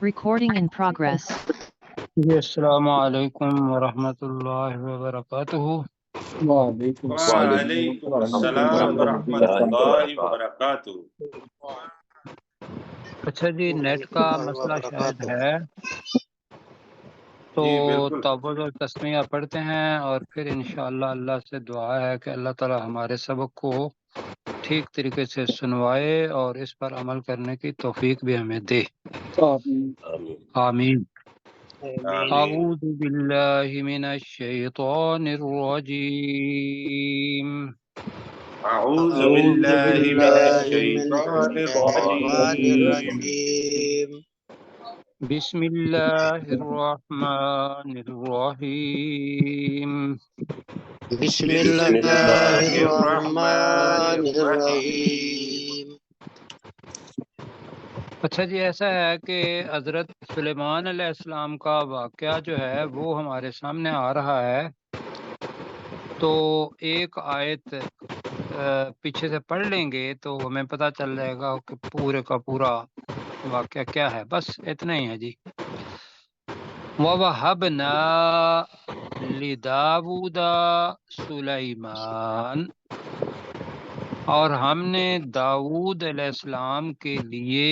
Recording in progress. جی السلام علیکم ورحمۃ اللہ وبرکاتہ۔ وعلیکم وعلیکم السلام ورحمۃ اللہ وبرکاتہ۔ اچھا جی، نیٹ کا مسئلہ شاید ہے، تو جی بالکل۔ تعوذ اور تسمیہ پڑھتے ہیں اور پھر انشاءاللہ اللہ سے دعا ہے کہ اللہ تعالی ہمارے سبق کو ٹھیک طریقے سے سنوائے اور اس پر عمل کرنے کی توفیق بھی ہمیں دے، آمین۔ آمین۔ اعوذ باللہ من الشیطان الرجیم، اعوذ باللہ من الشیطان الرجیم۔ بسم اللہ الرحمن الرحیم۔ بسم اللہ اللہ الرحمن الرحمن الرحیم۔ الرحیم۔ اچھا جی، ایسا ہے کہ حضرت سلیمان علیہ السلام کا واقعہ جو ہے وہ ہمارے سامنے آ رہا ہے، تو ایک آیت پیچھے سے پڑھ لیں گے تو ہمیں پتہ چل جائے گا کہ پورے کا پورا واقعہ کیا ہے۔ بس اتنا ہی ہے جی۔ وَوَهَبْنَا لِدَاوُودَ سُلَيْمَانَ، اور ہم نے داؤد علیہ السلام کے لیے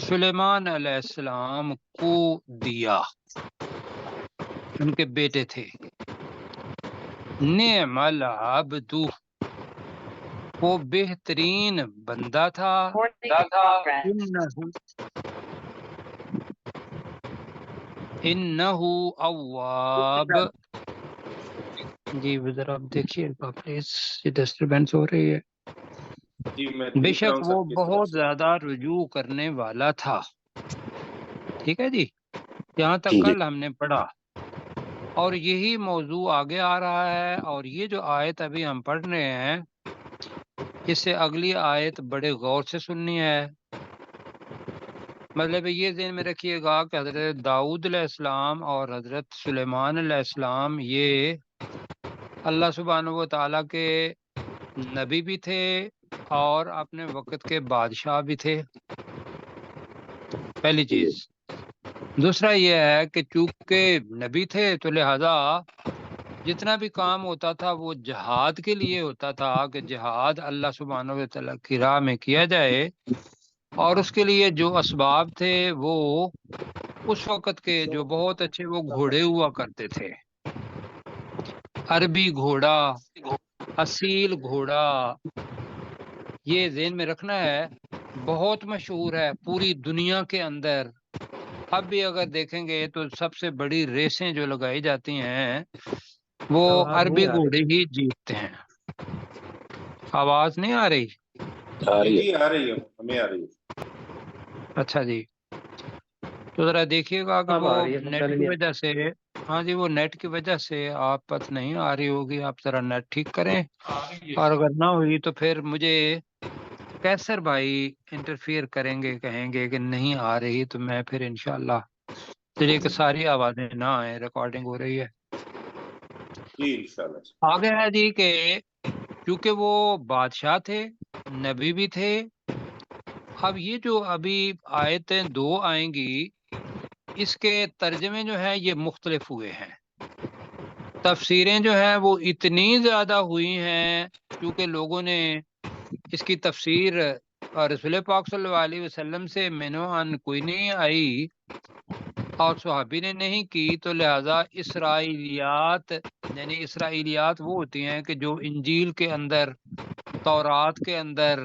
سلیمان علیہ السلام کو دیا، ان کے بیٹے تھے۔ نعم العبد، وہ بہترین بندہ تھا۔ انہو اواب، جی ذرا آپ دیکھیے پلیز، یہ ڈسٹربینس ہو رہی ہے۔ جی میں بے دیکھ رہا شک ہوں وہ سب کی طرف بہت سے۔ زیادہ رجوع کرنے والا تھا۔ ٹھیک ہے جی، یہاں تک کل ہم نے پڑھا، اور یہی موضوع آگے آ رہا ہے، اور یہ جو آیت ابھی ہم پڑھ رہے ہیں اس سے اگلی آیت بڑے غور سے سننی ہے۔ مطلب یہ ذہن میں رکھیے گا کہ حضرت داؤد علیہ السلام اور حضرت سلیمان علیہ السلام یہ اللہ سبحانہ و تعالیٰ کے نبی بھی تھے اور اپنے وقت کے بادشاہ بھی تھے، پہلی چیز۔ دوسرا یہ ہے کہ چونکہ نبی تھے تو لہذا جتنا بھی کام ہوتا تھا وہ جہاد کے لیے ہوتا تھا، کہ جہاد اللہ سبحانہ و تعالیٰ کی راہ میں کیا جائے، اور اس کے لیے جو اسباب تھے وہ اس وقت کے جو بہت اچھے وہ گھوڑے ہوا کرتے تھے، عربی گھوڑا، اصیل گھوڑا، یہ ذہن میں رکھنا ہے، بہت مشہور ہے پوری دنیا کے اندر۔ اب بھی اگر دیکھیں گے تو سب سے بڑی ریسیں جو لگائی جاتی ہیں وہ عربی گھوڑے ہی جیتتے ہیں۔ آواز نہیں آ رہی؟ جی آ رہی ہے، ہمیں آ رہی ہے۔ اچھا جی، تو ذرا دیکھیے گا کہ وہ نیٹ کی وجہ سے، ہاں جی وہ نیٹ کی وجہ سے آپ پت نہیں آ رہی ہوگی، آپ ذرا نیٹ ٹھیک کریں، اور اگر نہ ہوئی تو پھر مجھے کیسر بھائی انٹرفیئر کریں گے، کہیں گے کہ نہیں آ رہی، تو میں پھر انشاءاللہ چلیے کہ ساری آوازیں نہ آئیں، ریکارڈنگ ہو رہی ہے۔ جی انشاءاللہ۔ آگے ہے جی کہ کیونکہ وہ بادشاہ تھے، نبی بھی تھے۔ اب یہ جو ابھی آیتیں دو آئیں گی اس کے ترجمے جو ہیں یہ مختلف ہوئے ہیں، تفسیریں جو ہیں وہ اتنی زیادہ ہوئی ہیں کیونکہ لوگوں نے اس کی تفسیر رسول پاک صلی اللہ علیہ وسلم سے منوعاً کوئی نہیں آئی اور صحابی نے نہیں کی، تو لہذا اسرائیلیات، یعنی اسرائیلیات وہ ہوتی ہیں کہ جو انجیل کے اندر، تورات کے اندر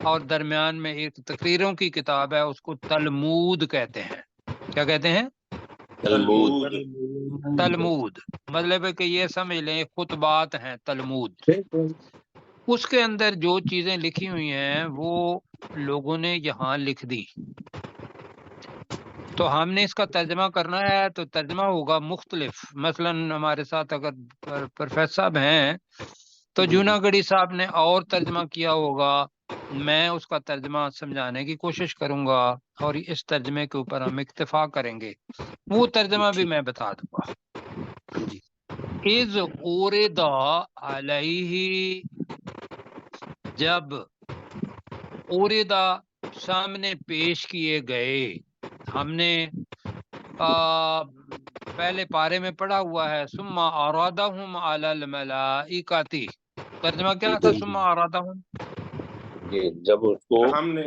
اور درمیان میں ایک تقریروں کی کتاب ہے، اس کو تلمود کہتے ہیں۔ کیا کہتے ہیں؟ تلمود مطلب ہے کہ یہ سمجھ لیں خطبات ہیں تلمود، اس کے اندر جو چیزیں لکھی ہوئی ہیں وہ لوگوں نے یہاں لکھ دی، تو ہم نے اس کا ترجمہ کرنا ہے تو ترجمہ ہوگا مختلف۔ مثلا ہمارے ساتھ اگر پروفیسر صاحب ہیں تو جوناگڑھی صاحب نے اور ترجمہ کیا ہوگا، میں اس کا ترجمہ سمجھانے کی کوشش کروں گا اور اس ترجمے کے اوپر ہم اکتفا کریں گے، وہ ترجمہ بھی میں بتا دوں گا جی۔ اذ اورد علیہ، جب اوردہ سامنے پیش کیے گئے، ہم نے پہلے پارے میں پڑھا ہوا ہے ثم اورادہم علی الملائکۃ، ترجمہ کیا تھا ثم اورادہم؟ جب اس کو ہم نے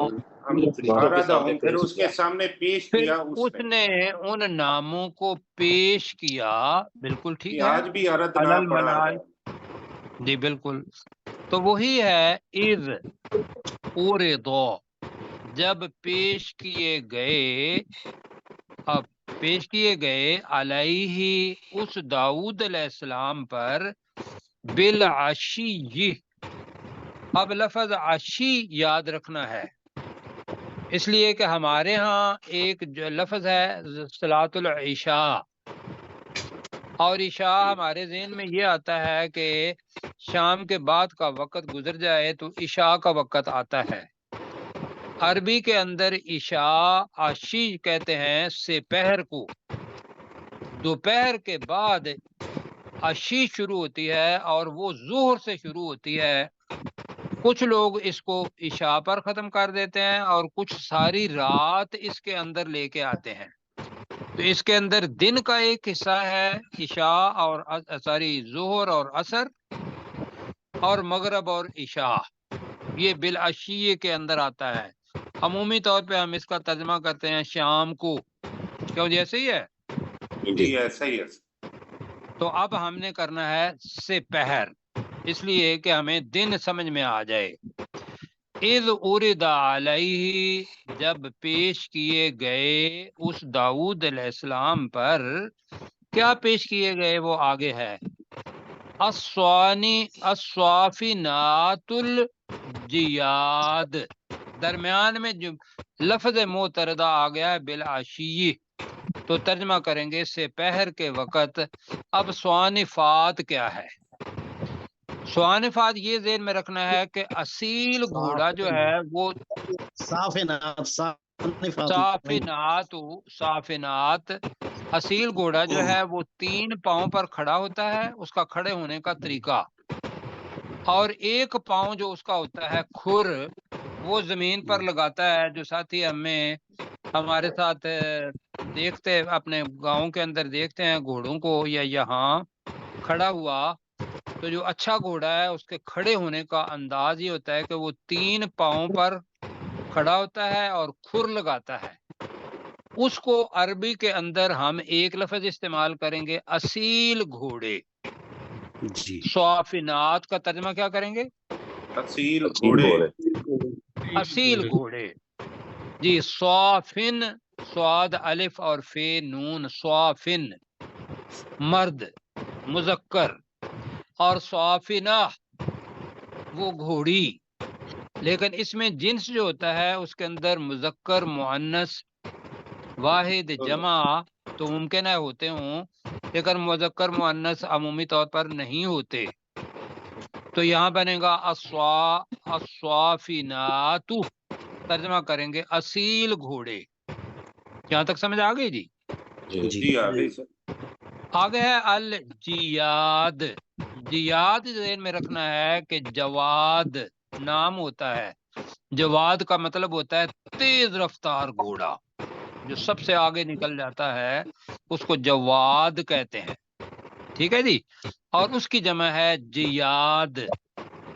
فرشتوں کے سامنے پھر پیش اس کے کیا، سامنے پیش پھر کیا اس نے ان ناموں کو پیش کیا، بالکل ٹھیک ہے، آج بھی عرض علی نہ پڑا ہے۔ الملائکۃ، جی بالکل، تو وہی ہے اذ اوردو، جب پیش کیے گئے، اب پیش کیے گئے علیہ اس داؤد علیہ السلام پر بالعشی، اب لفظ عشی یاد رکھنا ہے، اس لیے کہ ہمارے ہاں ایک جو لفظ ہے صلاۃ العشاء، اور عشاء ہمارے ذہن میں یہ آتا ہے کہ شام کے بعد کا وقت گزر جائے تو عشاء کا وقت آتا ہے۔ عربی کے اندر عشاء عشی کہتے ہیں سپہر کو، دوپہر کے بعد عشی شروع ہوتی ہے اور وہ ظہر سے شروع ہوتی ہے۔ کچھ لوگ اس کو عشاء پر ختم کر دیتے ہیں اور کچھ ساری رات اس کے اندر لے کے آتے ہیں، تو اس کے اندر دن کا ایک حصہ ہے عشاء اور ظہر اور عصر، اور مغرب اور عشاء یہ بالعشیے کے اندر آتا ہے۔ عمومی طور پہ ہم اس کا ترجمہ کرتے ہیں شام کو، کیوں جیسے ہی ہے، جی ایسا ہی ہے۔ تو اب ہم نے کرنا ہے سپہر، اس لیے کہ ہمیں دن سمجھ میں آ جائے۔ اذ اورد علیہ، جب پیش کیے گئے اس داؤد علیہ السلام پر، کیا پیش کیے گئے وہ آگے ہے، الصافنات الجیاد، درمیان میں جو لفظ معترضہ آ گیا ہے بالعشی، تو ترجمہ کریں گے سپہر کے وقت۔ اب صوانفات کیا ہے؟ صوانفات یہ ذہن میں رکھنا ہے کہ اصیل گھوڑا جو ہے وہ صافنات، اصیل گھوڑا جو ہے وہ 3 پاؤں پر کھڑا ہوتا ہے، اس کا کھڑے ہونے کا طریقہ، اور ایک پاؤں جو اس کا ہوتا ہے کھر، وہ زمین پر لگاتا ہے۔ جو ساتھی ہمیں ہمارے ساتھ دیکھتے اپنے گاؤں کے اندر دیکھتے ہیں گھوڑوں کو، یا یہاں کھڑا ہوا، تو جو اچھا گھوڑا ہے اس کے کھڑے ہونے کا انداز یہ ہوتا ہے کہ وہ 3 پاؤں پر کھڑا ہوتا ہے اور کھر لگاتا ہے۔ اس کو عربی کے اندر ہم ایک لفظ استعمال کریں گے اصیل گھوڑے، جی صافنات کا ترجمہ کیا کریں گے؟ اصیل گھوڑے۔ اصیل گھوڑے، جی، صافن، صاد الف اور فے نون، صافن مرد مذکر، اور صافنہ وہ گھوڑی، لیکن اس میں جنس جو ہوتا ہے اس کے اندر مذکر مؤنث واحد جمع تو ممکن ہے ہوتے ہوں، لیکن مذکر مؤنث عمومی طور پر نہیں ہوتے، تو یہاں بنے گا الصافنات، ترجمہ کریں گے اصیل گھوڑے۔ یہاں تک سمجھ آ گئی؟ جی آگے سے آگے ہے الجیاد، جیاد ذہن میں رکھنا ہے کہ جواد نام ہوتا ہے، جواد کا مطلب ہوتا ہے تیز رفتار گھوڑا، جو سب سے آگے نکل جاتا ہے اس کو جواد کہتے ہیں، ٹھیک ہے جی، اور اس کی جمع ہے جیاد،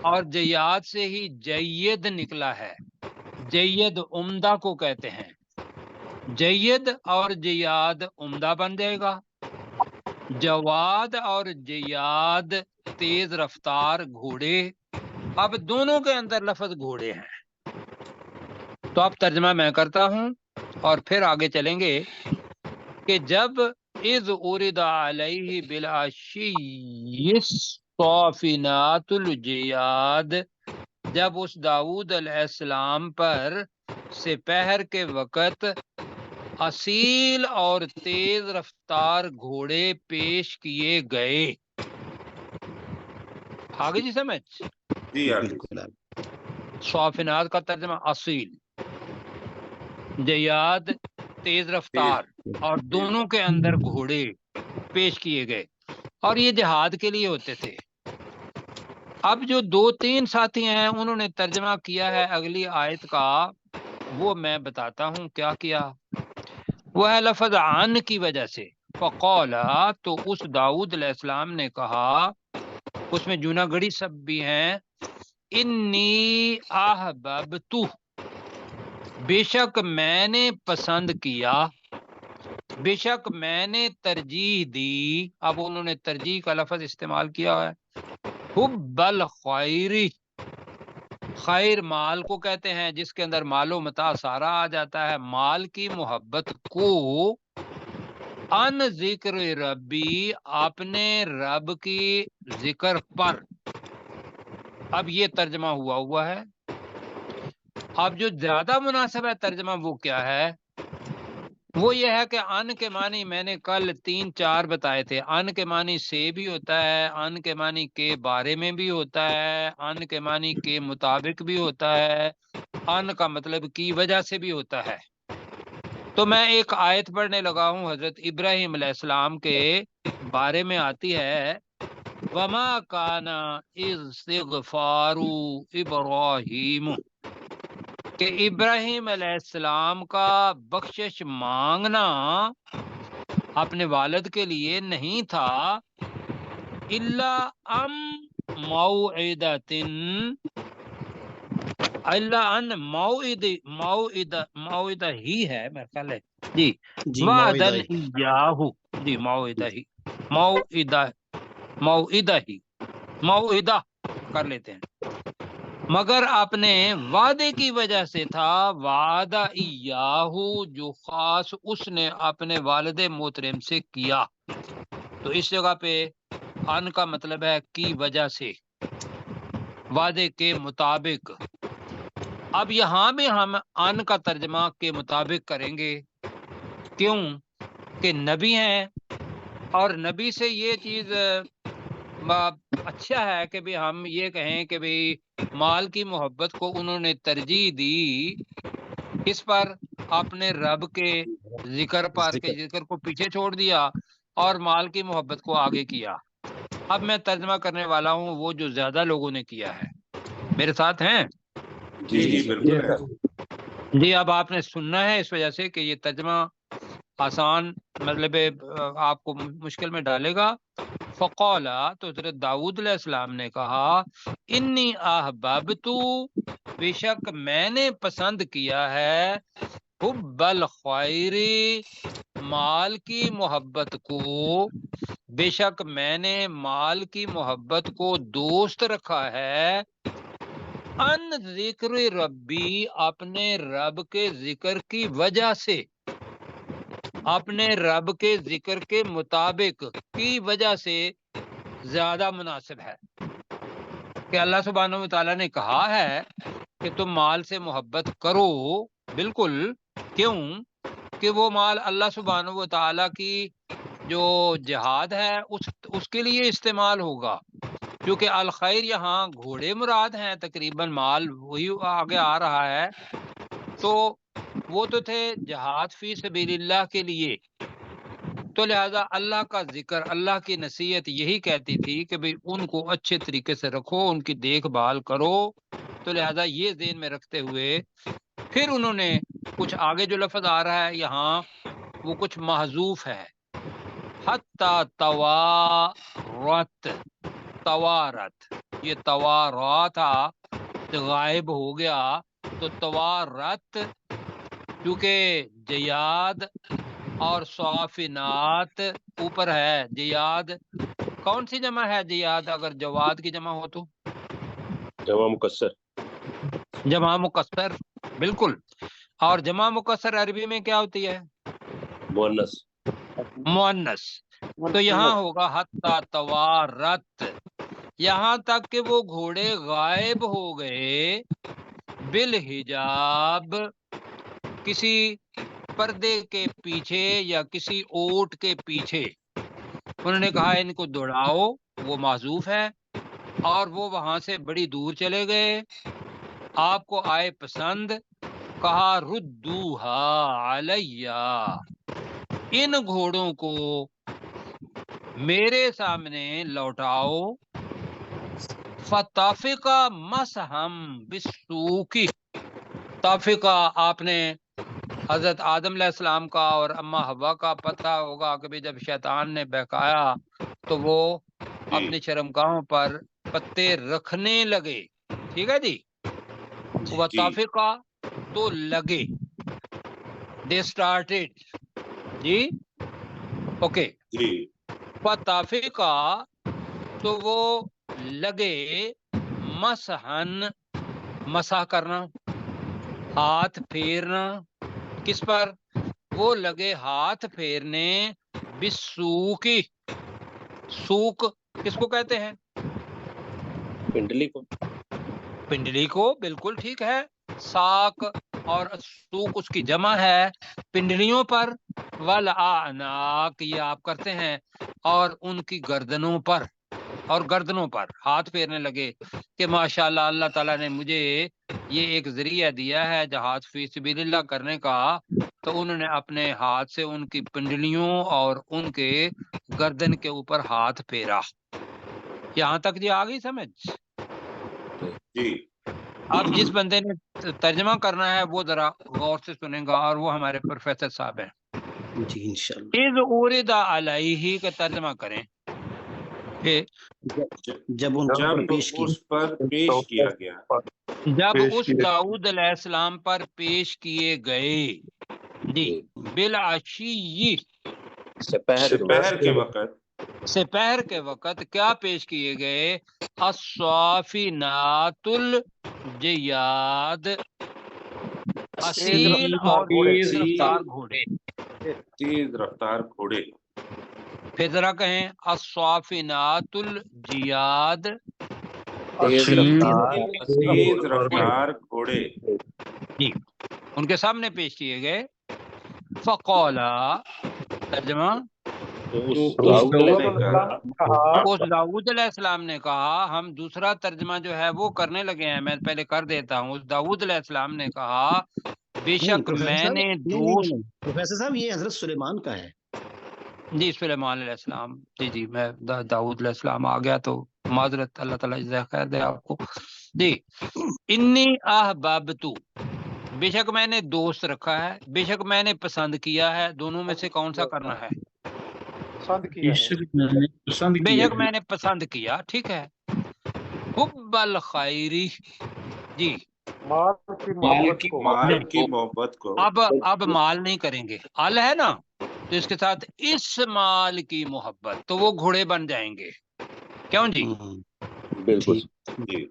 اور جیاد سے ہی جید نکلا ہے، جید عمدہ کو کہتے ہیں، جید اور جیاد عمدہ بن جائے گا، جواد اور جیاد تیز رفتار گھوڑے، اب دونوں کے اندر لفظ گھوڑے ہیں، تو اب ترجمہ میں کرتا ہوں اور پھر آگے چلیں گے کہ جب اذ اورد علیہ بالعشی الصافنات الجیاد، جب اس داؤد علیہ السلام پر سپہر کے وقت اصیل اور تیز رفتار گھوڑے پیش کیے گئے، آگے جی سمجھ؟ جی آگے صافنات کا ترجمہ اصیل، جیاد تیز رفتار، اور دونوں کے اندر گھوڑے پیش کیے گئے، اور یہ جہاد کے لیے ہوتے تھے۔ اب جو 2-3 ساتھی ہیں انہوں نے ترجمہ کیا ہے اگلی آیت کا، وہ میں بتاتا ہوں کیا کیا۔ وہ ہے لفظ عن کی وجہ سے. فقولا، تو اس داؤد علیہ السلام نے کہا، اس میں جونا گڑی سب بھی ہیں، انی احببت، بے شک میں نے پسند کیا، بے شک میں نے ترجیح دی. اب انہوں نے ترجیح کا لفظ استعمال کیا ہے. حب الخیر، خیر مال کو کہتے ہیں جس کے اندر مال و متاع سارا آ جاتا ہے. مال کی محبت کو ان ذکر ربی، اپنے رب کی ذکر پر. اب یہ ترجمہ ہوا ہے. اب جو زیادہ مناسب ہے ترجمہ وہ کیا ہے؟ وہ یہ ہے کہ ان کے معنی میں نے کل 3-4 بتائے تھے. ان کے معنی سے بھی ہوتا ہے، ان کے معنی کے بارے میں بھی ہوتا ہے، ان کے معنی کے مطابق بھی ہوتا ہے، ان کا مطلب کی وجہ سے بھی ہوتا ہے. تو میں ایک آیت پڑھنے لگا ہوں حضرت ابراہیم علیہ السلام کے بارے میں، آتی ہے وما کان استغفار ابراہیم، کہ ابراہیم علیہ السلام کا بخشش مانگنا اپنے والد کے لیے نہیں تھا، الا ام موعدۃ، الا ان موعدہ ہی ہے میرا خیال ہے جی، وعدن ایاہو، جی موعدہ ہی، موعدہ ہی، موعدہ کر لیتے ہیں، مگر اپنے وعدے کی وجہ سے تھا. وعدہ ایاہو، جو خاص اس نے اپنے والد محترم سے کیا. تو اس جگہ پہ ان کا مطلب ہے کی وجہ سے، وعدے کے مطابق. اب یہاں بھی ہم ان کا ترجمہ کے مطابق کریں گے. کیوں؟ کہ نبی ہیں، اور نبی سے یہ چیز اچھا ہے کہ بھی ہم یہ کہیں کہ بھی مال کی محبت کو انہوں نے ترجیح دی اس پر، اپنے رب کے ذکر پر، کے ذکر کو پیچھے چھوڑ دیا اور مال کی محبت کو آگے کیا. اب میں ترجمہ کرنے والا ہوں وہ جو زیادہ لوگوں نے کیا ہے. میرے ساتھ ہیں؟ جی جی بالکل ہے جی. اب آپ نے سننا ہے اس وجہ سے کہ یہ ترجمہ آسان مطلب آپ کو مشکل میں ڈالے گا. فقولا، تو حضرت داؤد علیہ السلام نے کہا، انی احببت، بے شک میں نے پسند کیا ہے، حب الخیر، مال کی محبت کو، بے شک میں نے مال کی محبت کو دوست رکھا ہے، ان ذکر ربی، اپنے رب کے ذکر کی وجہ سے، اپنے رب کے ذکر کے مطابق کی وجہ سے زیادہ مناسب ہے. کہ اللہ سبحانہ و تعالیٰ نے کہا ہے کہ تم مال سے محبت کرو، بالکل. کیوں؟ کہ وہ مال اللہ سبحانہ و تعالیٰ کی جو جہاد ہے اس کے لیے استعمال ہوگا. کیونکہ الخیر یہاں گھوڑے مراد ہیں، تقریباً مال وہی آگے آ رہا ہے. تو وہ تو تھے جہاد فی سبیل اللہ کے لیے، تو لہذا اللہ کا ذکر، اللہ کی نصیحت یہی کہتی تھی کہ بھئی ان کو اچھے طریقے سے رکھو، ان کی دیکھ بھال کرو. تو لہذا یہ ذہن میں رکھتے ہوئے پھر انہوں نے کچھ آگے جو لفظ آ رہا ہے یہاں وہ کچھ محذوف ہے. حتی توارت، توارت، یہ توارا تھا غائب ہو گیا، تو توارت کیونکہ جیاد اور صافنات اوپر ہے. جیاد کون سی جمع ہے؟ جیاد اگر جواد کی جمع ہو تو جمع مکسر، جمع مکسر، بالکل. اور جمع مکسر عربی میں کیا ہوتی ہے؟ مؤنث. مؤنث. تو یہاں ہوگا حتی توارت، یہاں تک کہ وہ گھوڑے غائب ہو گئے، بالحجاب، کسی پردے کے پیچھے یا کسی اوٹ کے پیچھے. انہوں نے کہا ان کو دوڑاؤ، وہ معذوف ہے، اور وہ وہاں سے بڑی دور چلے گئے. آپ کو آئے پسند، کہا ردوہا علیہ، ان گھوڑوں کو میرے سامنے لوٹاؤ. فتافقہ مسحم بالسوق، تافقہ آپ نے حضرت آدم علیہ السلام کا اور اما حوا کا پتہ ہوگا کہ بھی جب شیطان نے بہکایا تو وہ اپنی شرمگاہوں پر پتے رکھنے لگے. ٹھیک ہے جی. وَطَفِقَ تو لگے. They started. G okay. فَطَفِقَ تو وہ لگے مسحن مسح کرنا ہاتھ پھیرنا. کس پر؟ وہ لگے ہاتھ پھیرنے بالسوقی. سوق کس کو کہتے ہیں؟ پنڈلی کو. پنڈلی کو. بالکل ٹھیک ہے. ساق اور سوق اس کی جمع ہے. پنڈلیوں پر. والاعناق یہ آپ کرتے ہیں. اور ان کی گردنوں پر. اور گردنوں پر ہاتھ پھیرنے لگے کہ ماشاءاللہ اللہ تعالیٰ نے مجھے یہ ایک ذریعہ دیا ہے جہاد فی سبیل اللہ کرنے کا. تو انہوں نے اپنے ہاتھ سے ان کی پنڈلیوں اور ان کے گردن کے اوپر ہاتھ پھیرا. یہاں تک جی آ گئی سمجھ؟ جی. اب جس بندے نے ترجمہ کرنا ہے وہ ذرا غور سے سنیں گا اور وہ ہمارے پروفیسر صاحب ہیں. جی انشاءاللہ. اذ اورد علیہ کا ترجمہ کریں. جب ان پر پیش کیا گیا. جب اس داؤد علیہ السلام پر پیش کیے گئے. جی. بالعشی سپہر کے وقت. سپہر کے وقت کیا پیش کیے گئے؟ الصافنات الجیاد. اصیل اور تیز رفتار گھوڑے. تیز رفتار گھوڑے. پھر ذرا کہیں الصافنات الجیاد. تیز رفتار گھوڑے. جی ان کے سامنے پیش کیے گئے. فقولا ترجمہ اس داؤد علیہ السلام نے کہا. ہم دوسرا ترجمہ جو ہے وہ کرنے لگے ہیں. میں پہلے کر دیتا ہوں. اس داؤد علیہ السلام نے کہا بے شک میں نے دوست. پروفیسر صاحب یہ حضرت سلیمان کا ہے. جی سلیمان علیہ السلام. جی جی میں داؤد علیہ السلام آ گیا تو معذرت. اللہ تعالیٰ جزائے خیر دے آپ کو. جی. انی احببت بے شک میں نے دوست رکھا ہے. بے شک میں نے پسند کیا ہے. دونوں میں سے کون سا کرنا ہے؟ بے شک میں نے پسند کیا. ٹھیک ہے. حب الخیری. جی مال کی محبت کو. اب مال نہیں کریں گے. ال ہے نا تو اس کے ساتھ اس مال کی محبت تو وہ گھوڑے بن جائیں گے. کیوں جی؟ بالکل. جی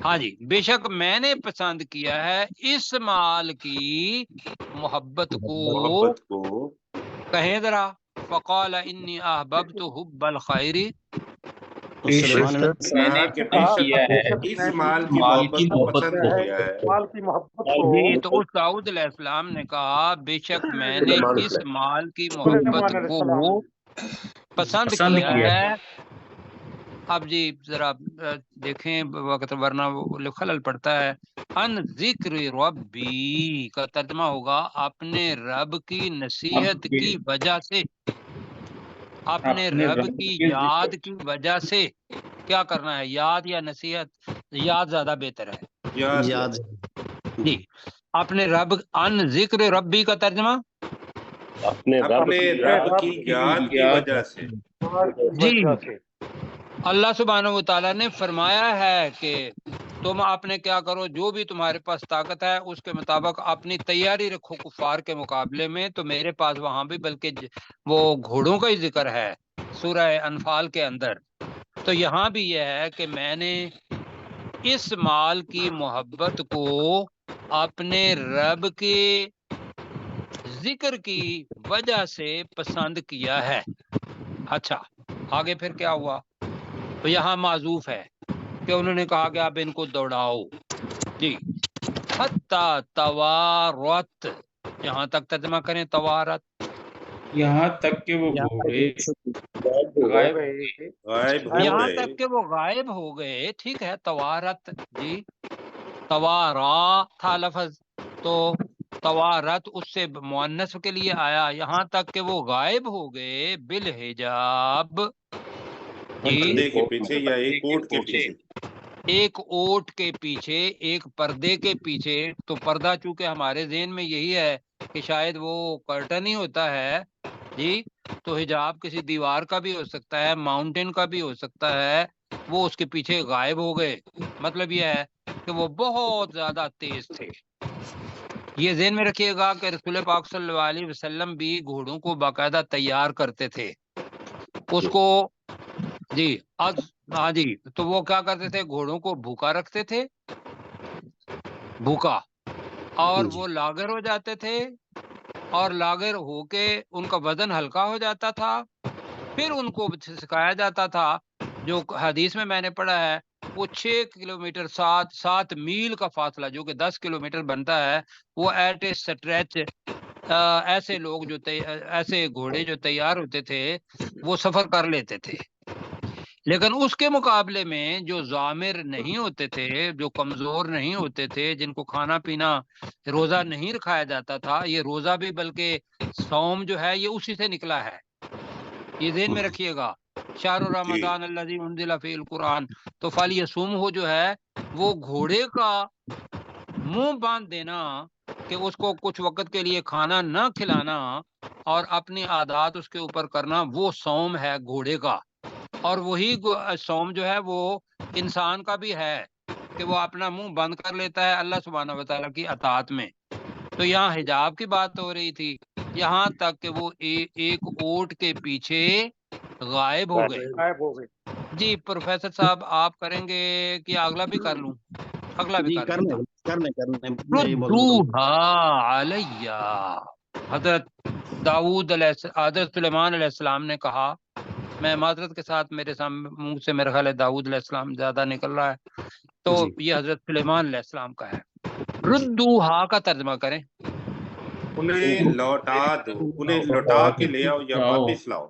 ہاں جی. بے شک میں نے پسند کیا ہے اس مال کی محبت کو. کہیں ذرا. فقال انی احببت حب الخیر. اس مال کی محبت کو کیا ہے. جی تو اس داؤد علیہ السلام نے کہا بے شک میں نے اس مال کی محبت کو پسند کیا ہے. اب جی ذرا دیکھیں وقت ورنہ خلل پڑتا ہے. ان ذکر ربی کا ترجمہ ہوگا اپنے رب کی نصیحت کی وجہ سے. اپنے رب کی یاد کی وجہ سے. کیا کرنا ہے؟ یاد یا نصیحت؟ یاد زیادہ بہتر ہے. یاد. جی. اپنے رب. ان ذکر ربی کا ترجمہ اپنے رب کی یاد کی وجہ سے. جی اللہ سبحانہ و تعالیٰ نے فرمایا ہے کہ تم اپنے کیا کرو جو بھی تمہارے پاس طاقت ہے اس کے مطابق اپنی تیاری رکھو کفار کے مقابلے میں. تو میرے پاس وہاں بھی بلکہ وہ گھوڑوں کا ہی ذکر ہے سورہ انفال کے اندر. تو یہاں بھی یہ ہے کہ میں نے اس مال کی محبت کو اپنے رب کے ذکر کی وجہ سے پسند کیا ہے. اچھا آگے پھر کیا ہوا؟ تو یہاں معذوف ہے کہ انہوں نے کہا کہ آپ ان کو دوڑاؤ. جی. حتی توارت. یہاں تک ترجمہ کریں. توارت یہاں تک کہ وہ گھوڑے یہاں تک کہ وہ غائب ہو گئے. ٹھیک ہے. توارت. جی توارا تھا لفظ تو توارت اس سے مؤنث کے لیے آیا. یہاں تک کہ وہ غائب ہو گئے بالحجاب. پردے کے پیچھے یا ایک اوٹ کے پیچھے. ایک اوٹ کے پیچھے. ایک پردے کے پیچھے. تو پردہ چونکہ ہمارے ذہن میں یہی ہے کہ شاید وہ کرٹن ہی ہوتا ہے جی، تو حجاب کسی دیوار کا بھی ہو سکتا ہے، ماؤنٹین کا بھی ہو سکتا ہے، وہ اس کے پیچھے غائب ہو گئے۔ مطلب یہ ہے کہ وہ بہت زیادہ تیز تھے۔ یہ ذہن میں رکھیے گا کہ رسول پاک صلی اللہ علیہ وسلم بھی گھوڑوں کو باقاعدہ تیار کرتے تھے، اس کو جی ہاں جی، تو وہ کیا کرتے تھے، گھوڑوں کو بھوکا رکھتے تھے، بھوکا، اور جی وہ لاغر ہو جاتے تھے، اور لاغر ہو کے ان کا وزن ہلکا ہو جاتا تھا، پھر ان کو سکھایا جاتا تھا، جو حدیث میں نے پڑھا ہے، وہ 6 کلومیٹر 7 میل کا فاصلہ جو کہ 10 کلومیٹر بنتا ہے، وہ ایٹ اے سٹریچ ایسے لوگ جو ایسے گھوڑے جو تیار ہوتے تھے وہ سفر کر لیتے تھے۔ لیکن اس کے مقابلے میں جو ضامر نہیں ہوتے تھے، جو کمزور نہیں ہوتے تھے، جن کو کھانا پینا روزہ نہیں رکھایا جاتا تھا، یہ روزہ بھی بلکہ صوم جو ہے یہ اسی سے نکلا ہے، یہ ذہن میں رکھیے گا۔ شہر رمضان الذی انزل فیہ القرآن، تو فلیصوم ہو جو ہے وہ گھوڑے کا منہ باندھ دینا کہ اس کو کچھ وقت کے لیے کھانا نہ کھلانا اور اپنی عادات اس کے اوپر کرنا، وہ صوم ہے گھوڑے کا۔ اور وہی صوم جو ہے وہ انسان کا بھی ہے کہ وہ اپنا منہ بند کر لیتا ہے اللہ سبحانہ و تعالیٰ کی اطاعت میں۔ تو یہاں حجاب کی بات ہو رہی تھی، یہاں تک کہ وہ ایک اونٹ کے پیچھے غائب ہو گئے۔ جی پروفیسر صاحب آپ کریں گے کہ اگلا بھی کر لوں؟ اگلا بھی جی کر لیتا ہوں۔ کرنے ردوہا علیہ، حضرت حضرت سلیمان علیہ السلام نے کہا، میں معذرت کے ساتھ میرے سامنے منہ سے میرا خیال ہے داؤد علیہ السلام زیادہ نکل رہا ہے، تو یہ حضرت سلیمان علیہ السلام کا ہے۔ ردوہا کا ترجمہ کریں۔ انہیں لوٹا دو، انہیں لوٹا کے لے آؤ یا واپس لاؤ۔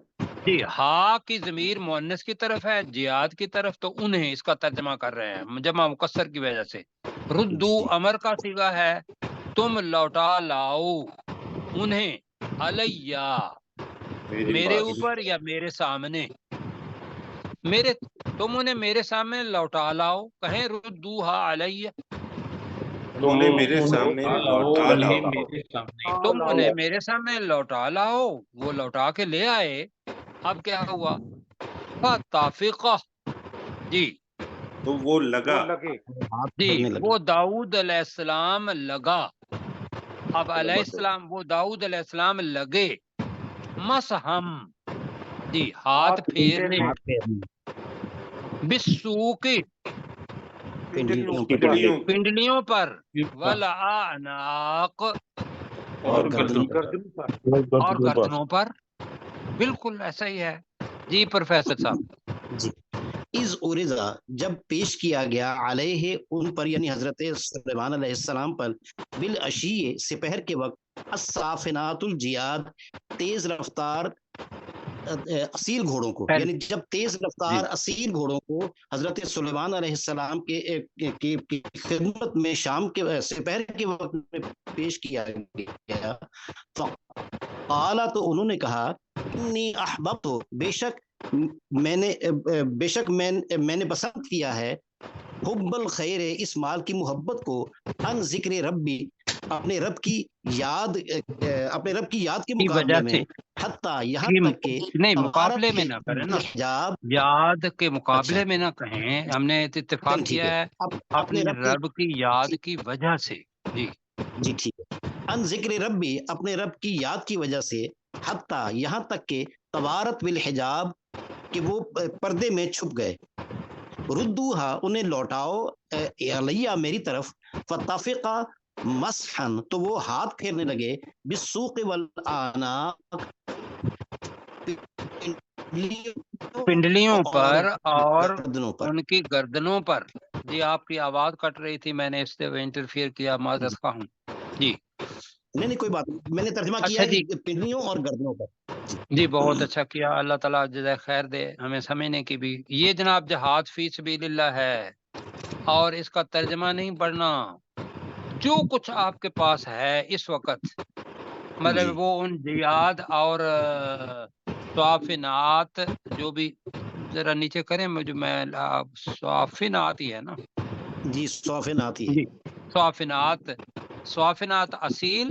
جی ہا کی ضمیر مؤنث کی طرف ہے، جہاد کی طرف، تو انہیں اس کا ترجمہ کر رہے ہیں جمع مکسر کی وجہ سے۔ ردو امر کا صیغہ ہے، تم لوٹا لاؤ انہیں، علیہ میرے اوپر یا میرے سامنے، تم انہیں میرے سامنے لوٹا لاؤ، کہیں ردوہا علیہ، تم انہیں میرے سامنے لوٹا لاؤ، تم انہیں میرے سامنے لوٹا لاؤ۔ وہ لوٹا کے لے آئے، اب کیا ہوا، فَطَفِقَ، جی تو وہ لگا، جی وہ داؤد علیہ السلام لگا، اب علیہ السلام وہ داؤد علیہ السلام لگے، مسحم، جی ہاتھ پھیرنے، بالسوق، پنڈلیوں پر، والاعناق، اور گردنوں پر، بالکل ایسا ہی ہے۔ جی پروفیسر صاحب۔ جی از عرضا، جب پیش کیا گیا علیہ ان پر، یعنی حضرت سلیمان علیہ السلام پر، بالعشی سپہر کے وقت، الصافنات الجیاد تیز رفتار اصیل گھوڑوں کو، یعنی جب تیز رفتار اصیل گھوڑوں کو حضرت سلیمان علیہ السلام کے خدمت میں شام کے سپہر کے وقت میں پیش کیا گیا، فقالا، تو انہوں نے کہا، انی احببت، بے شک میں نے پسند کیا ہے، حب الخیر، اس مال کی محبت کو، ان ذکر ربی، اپنے رب کی یاد کے مقابلے میں، حتیٰ یہاں تک کہ نہیں مقابلے میں نہ کریں نا، یاد کے مقابلے میں نہ کہیں، ہم نے اتفاق کیا ہے اپنے رب کی یاد کی وجہ سے۔ جی جی ٹھیک ہے، ان ذکر ربی، اپنے رب کی یاد کی وجہ سے، حتیٰ یہاں تک کہ توارت بالحجاب، کہ وہ پردے میں چھپ گئے، ردوہا انہیں لوٹاؤ، علیہ میری طرف، فطفقا مسحن، تو وہ ہاتھ پھیرنے لگے، بالسوق والاعناق، پنڈلیوں پر اور ان کی گردنوں پر۔ جی آپ کی آواز کٹ رہی تھی، میں نے اس سے انٹرفیئر کیا، معذرت خواہ ہوں۔ جی نہیں کوئی بات نہیں، میں نے ترجمہ کیا ہے پنڈلیوں اور گردنوں پر۔ جی بہت اچھا کیا، اللہ تعالیٰ جزائے خیر دے ہمیں سمجھنے کی بھی۔ یہ جناب جہاد فی سبیل اللہ ہے، اور اس کا ترجمہ نہیں پڑھنا، جو کچھ آپ کے پاس ہے اس وقت، مطلب وہ ان جہاد اور صافنات، جو بھی ذرا نیچے کریں مجھے، میں صافنات ہی ہے نا، جی صافنات ہی ہے، صافنات اصیل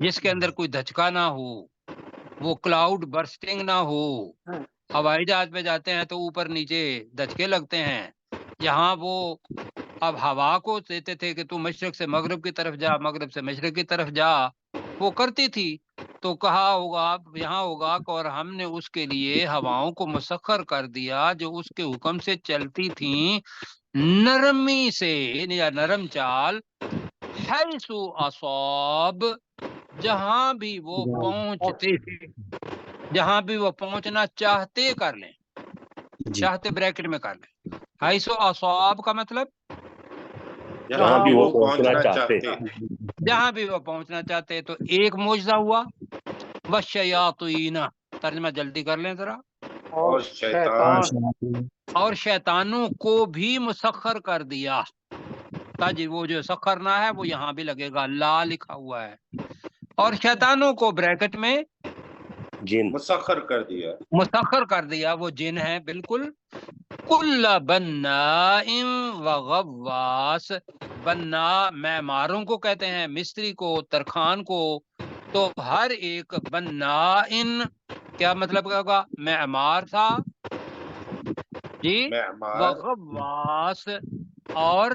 جس کے اندر کوئی دھچکا نہ ہو، وہ کلاؤڈ برسٹنگ نہ ہو. ہوائی جہاز پہ جاتے ہیں تو اوپر نیچے دھچکے لگتے ہیں، یہاں وہ اب ہوا کو دیتے تھے کہ تو مشرق سے مغرب کی طرف جا، مغرب سے مشرق کی طرف جا، وہ کرتی تھی. تو کہا ہوگا یہاں ہوگا کہ اور ہم نے اس کے لیے ہواؤں کو مسخر کر دیا جو اس کے حکم سے چلتی تھیں نرمی سے یا نرم چال، حیث اصاب، جہاں بھی وہ پہنچتے تھے، جہاں بھی وہ پہنچنا چاہتے کر لیں، چاہتے بریکٹ میں کر لیں. حیث اصاب کا مطلب جہاں بھی وہ پہنچنا چاہتے، جہاں بھی وہ پہنچنا چاہتے. تو ایک معجزہ ہوا، وَالشَّيَاطِينَ، ترجمہ جلدی کر لیں ذرا، اور شیطان، اور شیطانوں کو بھی مسخر کر دیا. تاجی وہ جو سخرنا ہے وہ یہاں بھی لگے گا، لا لکھا ہوا ہے. اور شیطانوں کو بریکٹ میں جن مسخر کر دیا، مسخر کر دیا، وہ جن ہیں بالکل. کل بناء وغواص، بنا معماروں کو کہتے ہیں، مستری کو، ترخان کو. تو ہر ایک بناء کیا مطلب ہوگا؟ معمار تھا جی، معمار، وغواص، اور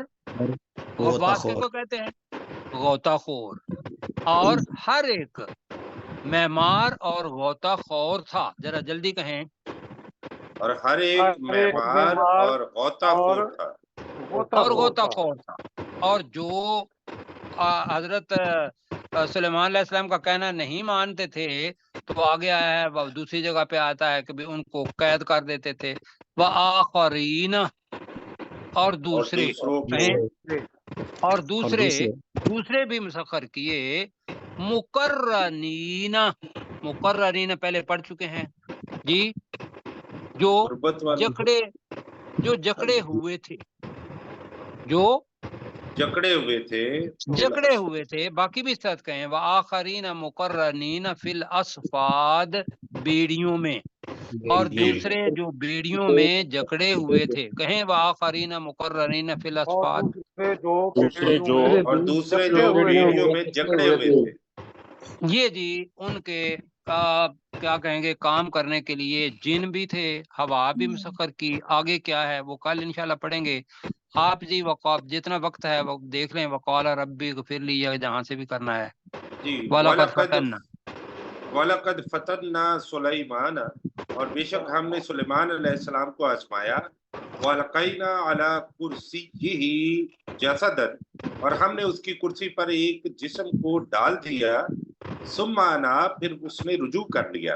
غواص کس کو کہتے ہیں؟ غوطہ خور. اور ہر ایک معمار اور غوطہ خور تھا. ذرا جلدی کہیں. اور ہر ایک معمار اور غوطہ خور تھا، اور غوطہ خور تھا. اور جو حضرت سلیمان علیہ السلام کا کہنا نہیں مانتے تھے تو آگے آیا ہے، وہ دوسری جگہ پہ آتا ہے کہ ان کو قید کر دیتے تھے. وآخرین، اور دوسرے، اور دوسرے بھی مسخر کیے. مقرنین، مقرنین پہلے پڑھ چکے ہیں جی، جو غربت والے، جکڑے ہوئے تھے، جو جکڑے ہوئے تھے، جکڑے ہوئے تھے. باقی بھی ساتھ کہیں وآخرین مقرنین فی الاصفاد، بیڑیوں میں. اور دوسرے جو بیڑیوں میں جکڑے ہوئے تھے، کہیں وآخرین مقرنین فی الاصفاد، دوسرے جو اور دوسرے جو بیڑیوں میں جکڑے ہوئے تھے. یہ جی ان کے کیا کہیں گے کام کرنے کے لیے جن بھی تھے، ہوا بھی مسخر کی. آگے کیا ہے وہ کل انشاءاللہ پڑھیں گے. آپ جی وقاف جتنا وقت ہے وہ دیکھ لیں. وقال ربی اغفر لی، جہاں سے بھی کرنا ہے. جی، وَلَقَدْ فَتَنَّا، وَلَقَدْ فَتَنَّا سُلَيْمَانَ، اور بے شک ہم نے سلیمان علیہ السلام کو آزمایا. وَأَلْقَيْنَا عَلَى كُرْسِيِّهِ جَسَدًا، اور ہم نے اس کی کرسی پر ایک جسم کو ڈال دیا. ثُمَّ أَنَابَ، پھر اس نے رجوع کر لیا،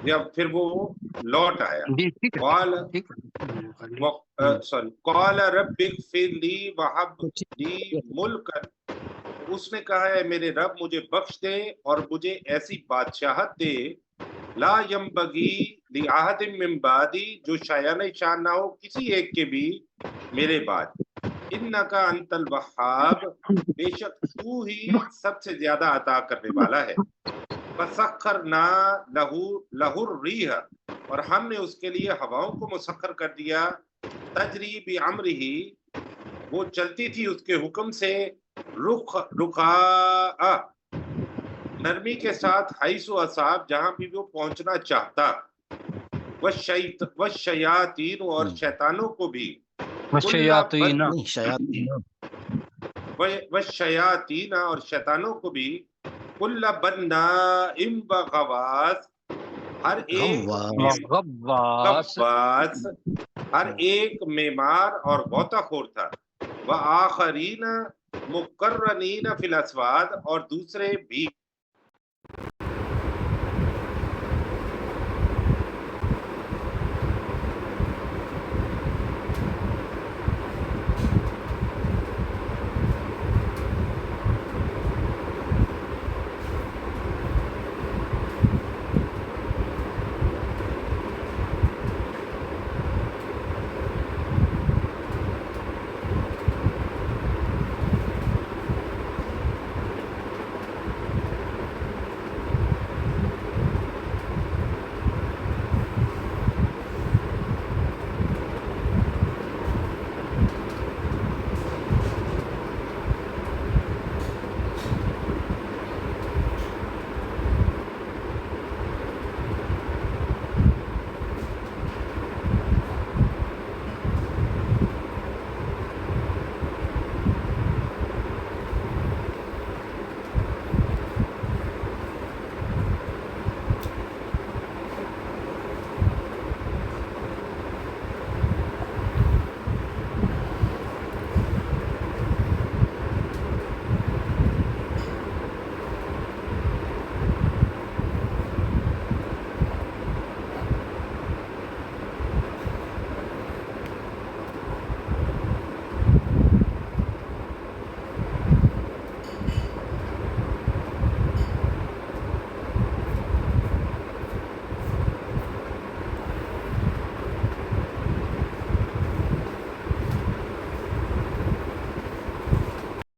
یا پھر وہ لوٹ آیا. قَالَ رَبِّ اغْفِرْ لِي وَهَبْ لِي مُلْكًا، اس نے کہا ہے میرے رب مجھے بخش دے اور مجھے ایسی بادشاہت دے، لا ينبغي لأحد من بعدی، جو شایان شان نہ ہو کسی ایک کے بھی میرے بعد. انک انت الوہاب، بے شک تو ہی سب سے زیادہ عطا کرنے والا ہے. فسخرنا لہ الریح، اور ہم نے اس کے لیے ہواؤں کو مسخر کر دیا. تجری بامرہ، وہ چلتی تھی اس کے حکم سے. رخاء، نرمی کے ساتھ. حیث و اصاب، جہاں بھی وہ پہنچنا چاہتا. والشیاطین، اور شیطانوں کو بھی. والشیاطین، والشیاطین، اور شیطانوں کو بھی. کل بناء وغواص، ہر ایک غواص، ہر ایک معمار اور غوطہ خور تھا. وآخرین مقرنین فی الاصفاد، اور دوسرے بھی